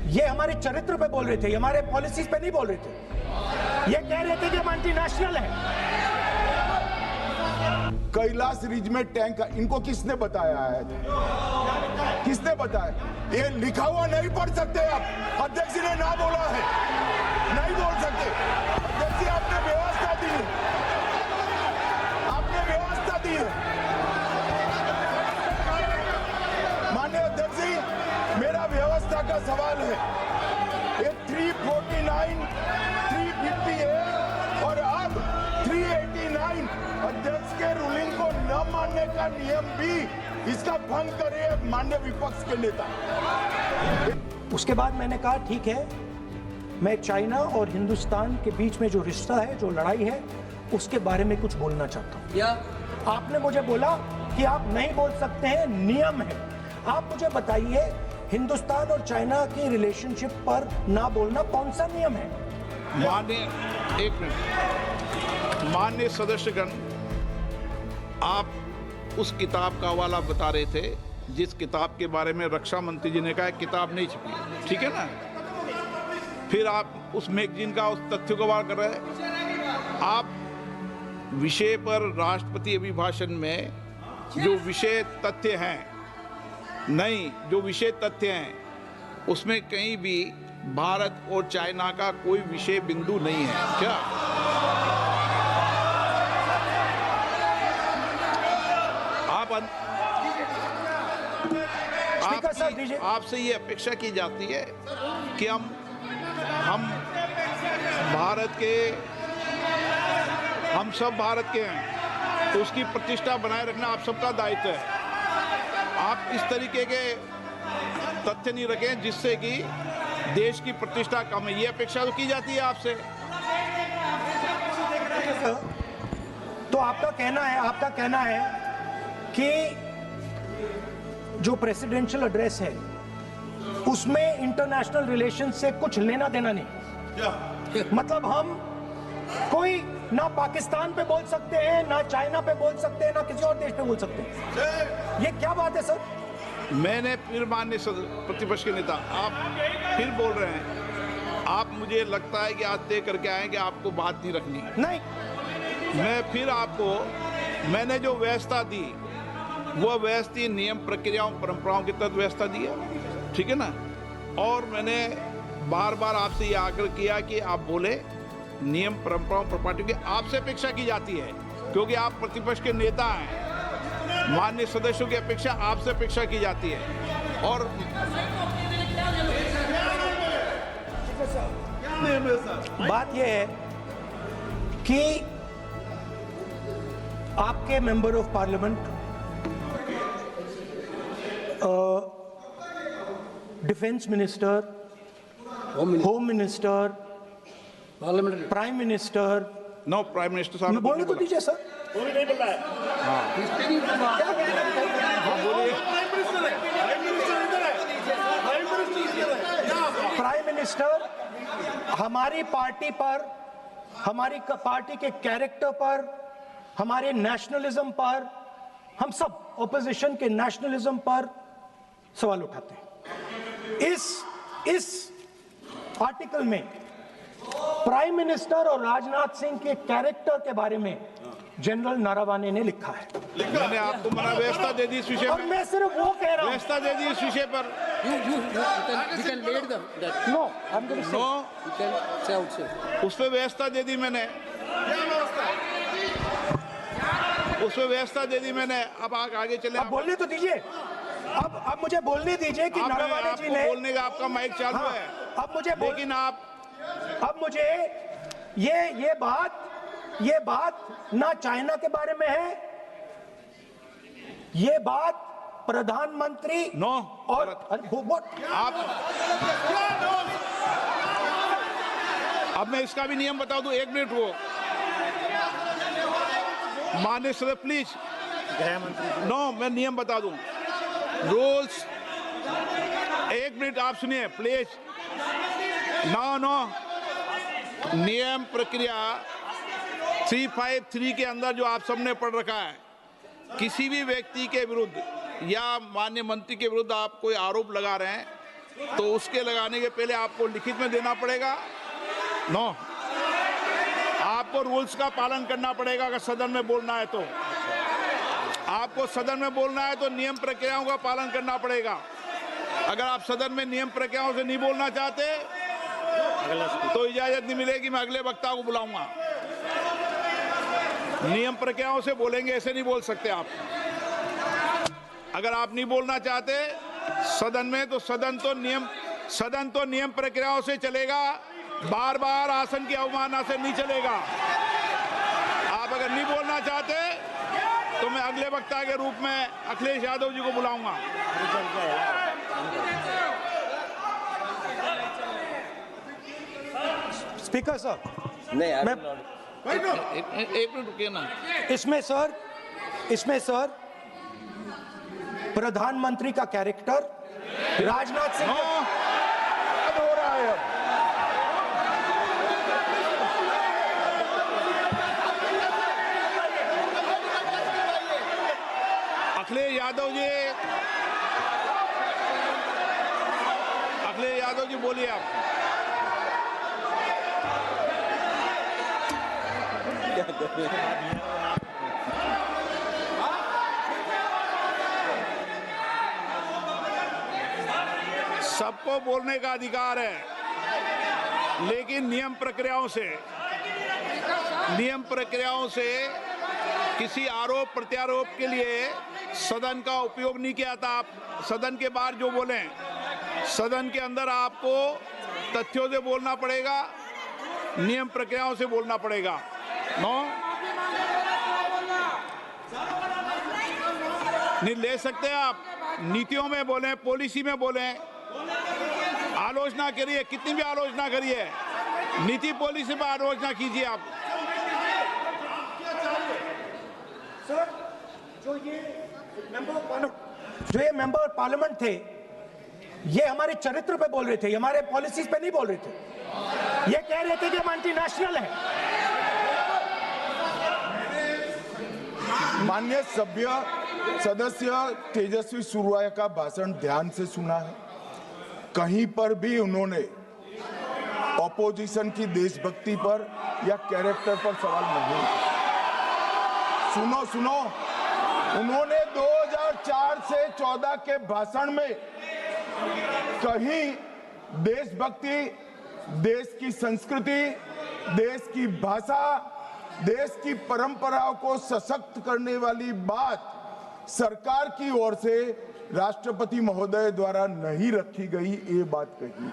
ये हमारे चरित्र पे बोल रहे थे, ये हमारे पॉलिसीज पे नहीं बोल रहे थे। ये कह रहे थे कि हम एंटी नेशनल है। कैलाश रिज में टैंक, इनको किसने बताया है? किसने बताया? ये लिखा हुआ नहीं पढ़ सकते आप। अध्यक्ष जी ने ना बोला है, नहीं बोल सकते। अध्यक्ष जी आपने व्यवस्था दी है, आपने व्यवस्था दी है। माननीय अध्यक्ष जी, मेरा व्यवस्था का सवाल है। ये 349, 358 और अब 389 अध्यक्ष के रूलिंग को न मानने का नियम भी इसका भंग करे माननीय विपक्ष के नेता। उसके बाद मैंने कहा ठीक है, मैं चाइना और हिंदुस्तान के बीच में जो रिश्ता है, जो लड़ाई है, उसके बारे में कुछ बोलना चाहता हूँ। आपने मुझे बोला कि आप नहीं बोल सकते हैं, नियम है। आप मुझे बताइए, हिंदुस्तान और चाइना की रिलेशनशिप पर ना बोलना कौन सा नियम है? माननीय, एक मिनट, माननीय सदस्यगण, आप उस किताब का हवाला बता रहे थे जिस किताब के बारे में रक्षा मंत्री जी ने कहा किताब नहीं छपी, ठीक है ना? फिर आप उस मैगजीन का उस तथ्य को वार कर रहे हैं। आप विषय पर राष्ट्रपति अभिभाषण में जो विषय तथ्य हैं, नहीं, जो विषय तथ्य हैं उसमें कहीं भी भारत और चाइना का कोई विषय बिंदु नहीं है क्या? आपसे ये अपेक्षा की जाती है कि हम भारत के, हम सब भारत के हैं, तो उसकी प्रतिष्ठा बनाए रखना आप सबका दायित्व है। आप इस तरीके के तथ्य नहीं रखें जिससे कि देश की प्रतिष्ठा कम है, ये अपेक्षा तो की जाती है आपसे। तो आपका कहना है कि जो प्रेसिडेंशियल एड्रेस है उसमें इंटरनेशनल रिलेशन से कुछ लेना देना नहीं। मतलब हम कोई ना पाकिस्तान पे बोल सकते हैं, ना चाइना पे बोल सकते हैं, ना किसी और देश पे बोल सकते हैं। ये क्या बात है सर? मैंने फिर, माननीय प्रतिपक्ष के नेता, आप फिर बोल रहे हैं। आप, मुझे लगता है कि आज तय करके आए कि आपको बात नहीं रखनी। नहीं, मैं फिर आपको, मैंने जो व्यवस्था दी वो व्यवस्था नियम, प्रक्रियाओं, परंपराओं की तहत व्यवस्था दी है, ठीक है ना? और मैंने बार बार आपसे ये आग्रह किया कि आप बोले, नियम, परंपराओं, प्रॉपर्टी की आपसे अपेक्षा की जाती है क्योंकि आप प्रतिपक्ष के नेता हैं। माननीय सदस्यों की अपेक्षा आपसे अपेक्षा की जाती है। और बात यह है कि आपके member of parliament, defence minister, home minister, prime minister, no, prime minister साहब बोलने तो दीजिए सर। नहीं बोल रहा है। प्राइम मिनिस्टर हमारी पार्टी पर, हमारी पार्टी के कैरेक्टर पर, हमारे नेशनलिज्म पर, हम सब ऑपोजिशन के नेशनलिज्म पर सवाल उठाते हैं। इस आर्टिकल में प्राइम मिनिस्टर और राजनाथ सिंह के कैरेक्टर के बारे में जनरल नारावाने ने लिखा है। मैंने आपको मना व्यवस्था दे दी इस विषय और पर, मैं सिर्फ वो कह रहा हूं, व्यवस्था दे दी इस विषय पर। उस पर व्यवस्था दे दी मैंने, उसमें व्यवस्था दे दी मैंने। अब आगे चले, अब बोलने तो दीजिए। अब मुझे बोलने दीजिए कि नारावाने जी ने, बोलने का आपका माइक चालू है। अब मुझे, लेकिन आप, अब मुझे ये बात ना चाइना के बारे में है, ये बात प्रधानमंत्री नो, और आप, अब मैं इसका भी नियम बता दूं, 1 मिनट वो, माननीय सदस्य प्लीज, नो, मैं नियम बता दूं, रूल्स, 1 मिनट आप सुनिए प्लीज। नो, नियम प्रक्रिया 353 के अंदर जो आप सबने पढ़ रखा है, किसी भी व्यक्ति के विरुद्ध या माननीय मंत्री के विरुद्ध आप कोई आरोप लगा रहे हैं तो उसके लगाने के पहले आपको लिखित में देना पड़ेगा। नो, आपको रूल्स का पालन करना पड़ेगा। अगर सदन में बोलना है तो आपको सदन में बोलना है तो नियम प्रक्रियाओं का पालन करना पड़ेगा। अगर आप सदन में नियम प्रक्रियाओं से नहीं बोलना चाहते तो इजाजत नहीं मिलेगी, मैं अगले वक्ता को बुलाऊंगा। नियम प्रक्रियाओं से बोलेंगे, ऐसे नहीं बोल सकते आप। अगर आप नहीं बोलना चाहते सदन में तो सदन तो नियम प्रक्रियाओं से चलेगा, बार बार आसन की अवमानना से नहीं चलेगा। आप अगर नहीं बोलना चाहते तो मैं अगले वक्ता के रूप में अखिलेश यादव जी को बुलाऊंगा। स्पीकर सर, नहीं मैं एक मिनट रुकिए ना। इसमें सर प्रधानमंत्री का कैरेक्टर राजनाथ सिंह अब हो रहा है। अब अखिलेश यादव जी बोलिए आप। सबको बोलने का अधिकार है, लेकिन नियम प्रक्रियाओं से किसी आरोप प्रत्यारोप के लिए सदन का उपयोग नहीं किया था। आप सदन के बाहर जो बोलें, सदन के अंदर आपको तथ्यों से बोलना पड़ेगा, नियम प्रक्रियाओं से बोलना पड़ेगा। नो, नहीं ले सकते आप। नीतियों में बोलें, पॉलिसी में बोलें, आलोचना करिए, कितनी भी आलोचना करिए, नीति पॉलिसी पर आलोचना कीजिए आप। सर, जो ये मेंबर पार्लियामेंट थे, ये हमारे चरित्र पे बोल रहे थे, हमारे पॉलिसीज पे नहीं बोल रहे थे। ये कह रहे थे कि हम एंटी नेशनल हैं। माननीय सदस्य तेजस्वी सूर्या का भाषण ध्यान से सुना है। कहीं पर भी उन्होंने ऑपोजिशन की देशभक्ति पर या कैरेक्टर पर सवाल नहीं। सुनो, उन्होंने 2004 से 14 के भाषण में कहीं देशभक्ति, देश की संस्कृति, देश की भाषा, देश की परंपराओं को सशक्त करने वाली बात सरकार की ओर से राष्ट्रपति महोदय द्वारा नहीं रखी गई, ये बात कही।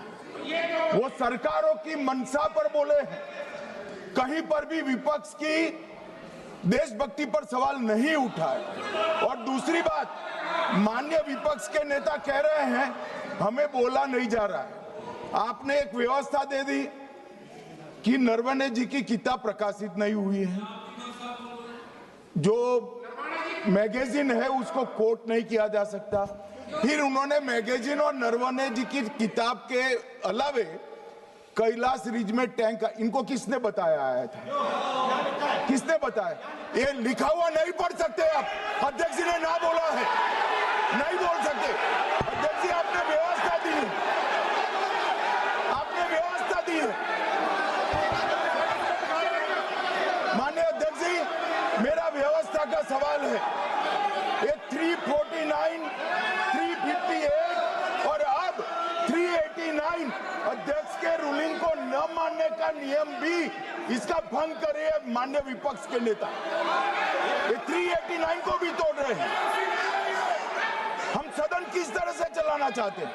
वो सरकारों की मंशा पर बोले हैं। कहीं पर भी विपक्ष की देशभक्ति पर सवाल नहीं उठाए। और दूसरी बात, माननीय विपक्ष के नेता कह रहे हैं हमें बोला नहीं जा रहा है। आपने एक व्यवस्था दे दी कि नरवणे जी की किताब प्रकाशित नहीं हुई है, जो मैगजीन है उसको कोट नहीं किया जा सकता। फिर उन्होंने मैगजीन और नरवणे जी की किताब के अलावे कैलाश रिज में टैंक, इनको किसने बताया आया था? किसने बताया? ये लिखा हुआ नहीं पढ़ सकते आप। अध्यक्ष जी ने ना बोला है, नहीं बोल सकते। अध्यक्ष जी आपने व्यवस्था दी है, आपने व्यवस्था दी है। माननीय अध्यक्ष जी, मेरा व्यवस्था का सवाल है। ये 349, 358 और अब 389 अध्यक्ष के रूलिंग को न मानने का नियम भी इसका भंग करे माननीय विपक्ष के नेता। ये 389 को भी तोड़ रहे हैं। हम सदन किस तरह से चलाना चाहते हैं?